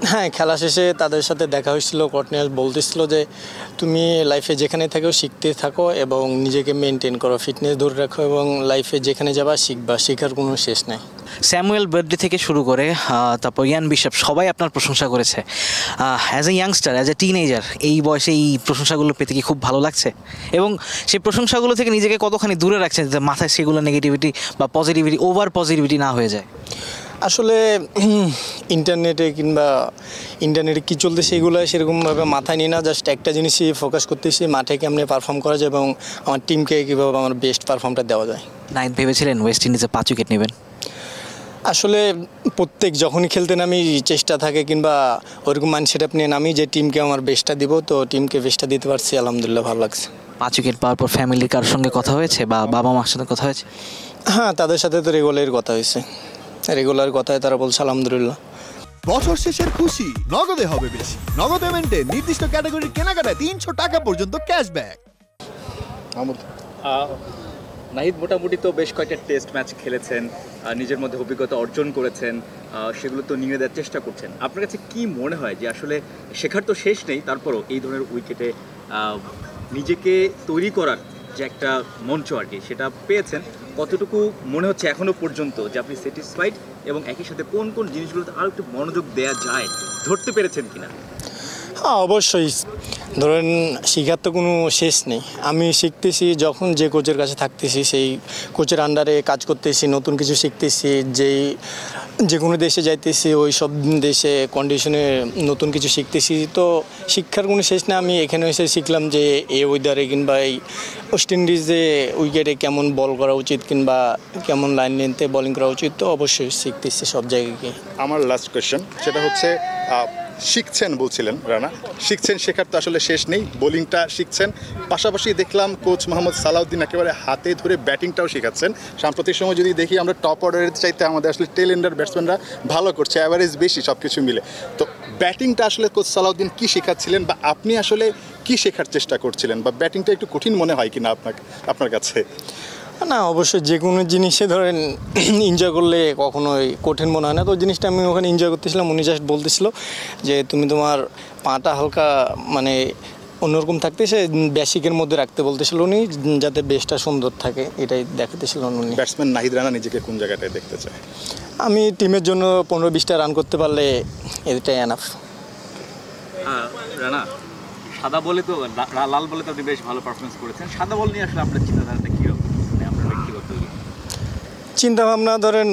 হ্যাঁ, খেলা শেষে তাদের সাথে দেখা হয়েছিল। কর্টনিয়াস বলতেছিল যে তুমি লাইফে যেখানে থাকো শিখতে থাকো এবং নিজেকে মেনটেন করো, ফিটনেস ধরে রাখো এবং লাইফে যেখানে যাবা শিখবা, শেখার কোনো শেষ নেই। স্যামুয়েল বার্ডলি থেকে শুরু করে তারপর ইয়ান বিশপ সবাই আপনার প্রশংসা করেছে। As a youngster, as a teenager, এই বয়সে এই প্রশংসাগুলো পেতে কি খুব ভালো লাগছে? এবং সেই প্রশংসাগুলো থেকে নিজেকে কতখানি দূরে রাখছেন যে মাথায় সেগুলো নেগেটিভিটি বা পজিটিভিটি, ওভার পজিটিভিটি না হয়ে যায়? আসলে ইন্টারনেটে কী চলতে সেগুলো সেরকমভাবে মাথায় নিই না। জাস্ট একটা জিনিসই ফোকাস করতেছি, মাঠে কেমনে পারফর্ম করা যায় এবং আমার টিমকে কীভাবে আমার বেস্ট পারফর্মটা দেওয়া যায়। নাইট ভেবেছিলেন ওয়েস্ট ইন্ডিজে 5 উইকেট নেবেন? আসলে যখনই খেলতে নামি চেষ্টা থাকে কিংবা ওরকম মাইন্ডসেট আপ নিয়ে নামি যে টিমকে আমার বেস্টটা দিব, তো টিমকে বেস্টটা দিতে পারছি, আলহামদুলিল্লাহ ভালো লাগছে। 5 উইকেট পাওয়ার পর ফ্যামিলির কারোর সঙ্গে কথা হয়েছে বা বাবা মার সাথে কথা হয়েছে? হ্যাঁ, তাদের সাথে তো রেগুলার কথা হয়েছে। রেগুলার কথায় তারা বলছে আলহামদুলিল্লাহ। বছর শেষের খুশি নগদে হবে বেশি। নগদ পেমেন্টে নির্দিষ্ট ক্যাটাগরির কেনাকাটায় 300 টাকা পর্যন্ত ক্যাশব্যাক। নাহিদ মোটামুটি তো বেশ কয়েকটা টেস্ট ম্যাচ খেলেছেন, নিজের মধ্যে অভিজ্ঞতা অর্জন করেছেন, সেগুলো তো নিয়ে দেওয়ার চেষ্টা করছেন। আপনার কাছে কি মনে হয় যে আসলে শেখার তো শেষ নেই, তারপরও এই ধরনের উইকেটে নিজেকে তৈরি করার যে একটা মঞ্চ আর কি সেটা পেয়েছেন, কতটুকু মনে হচ্ছে এখনও পর্যন্ত যে আপনি স্যাটিসফাইড এবং একই সাথে কোন কোন জিনিসগুলোতে আরও একটু মনোযোগ দেওয়া যায় ধরতে পেরেছেন কিনা? হ্যাঁ, অবশ্যই। ধরেন শেখার তো কোনো শেষ নেই। আমি শিখতেছি যখন যে কোচের কাছে থাকতেছি, সেই কোচের আন্ডারে কাজ করতেছি, নতুন কিছু শিখতেছি। যে কোনো দেশে যাইতেছি, ওই সব দেশে কন্ডিশনে নতুন কিছু শিখতেছি। তো শিক্ষার কোনো শেষ নেই। আমি এখানে এসে শিখলাম যে এই ওয়েদারে কিংবা এই ওয়েস্ট ইন্ডিজে উইকেটে কেমন বল করা উচিত কিংবা কেমন লাইন লেন্থে বোলিং করা উচিত। তো অবশ্যই শিখতেছি সব জায়গায় গিয়ে। আমার লাস্ট কোয়েশ্চেন সেটা হচ্ছে, শিখছেন বলছিলেন রানা, শিখছেন, শেখার তো আসলে শেষ নেই। বোলিংটা শিখছেন, পাশাপাশি দেখলাম কোচ মোহাম্মদ সালাউদ্দিন একেবারে হাতে ধরে ব্যাটিংটাও শেখাচ্ছেন। সাম্প্রতিক সময় যদি দেখি আমরা টপ অর্ডারের চাইতে আমাদের আসলে টেল এন্ডার ব্যাটসম্যানরা ভালো করছে, অ্যাভারেজ বেশি সব কিছু মিলে। তো ব্যাটিংটা আসলে কোচ সালাউদ্দিন কী শেখাচ্ছিলেন বা আপনি আসলে কী শেখার চেষ্টা করছিলেন, বা ব্যাটিংটা একটু কঠিন মনে হয় কিনা আপনার কাছে? না, অবশ্যই যে কোনো জিনিসে ধরেন এনজয় করলে কখনোই কঠিন মনে হয় না। তো জিনিসটা আমি ওখানে এনজয় করতেছিলাম। উনি জাস্ট বলতেছিল যে তুমি তোমার পাটা হালকা মানে অন্যরকম থাকতে, সে বেসিকের মধ্যে রাখতে বলতেছিল উনি, যাতে বেসটা সুন্দর থাকে, এটাই দেখাতেছিলেন উনি। ব্যাটসম্যান নাহিদ রানা নিজেকে কোন জায়গাটায় দেখতে চায়? আমি টিমের জন্য 15-20টা রান করতে পারলে এটাই এনাফ। রানা, সাদা বলে তো লাল বলে তো আপনি বেশ ভালো পারফরমেন্স করেছেন। সাদা বল নিয়ে আসলে আপনার চিন্তাধারাটা কীরকম, মানে আপনার ব্যক্তিগত চিন্তাভাবনা? ধরেন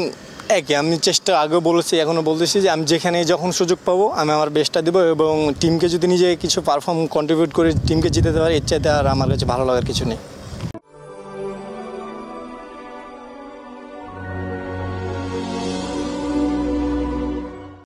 একই, আমি আগেও বলেছি, এখনও বলতেছি যে আমি যেখানে যখন সুযোগ পাবো আমি আমার বেস্টটা দেবো এবং টিমকে যদি নিজে কিছু পারফর্ম কন্ট্রিবিউট করে টিমকে জিতাতে পারি, এর চাইতে আর আমার কাছে ভালো লাগার কিছু নেই।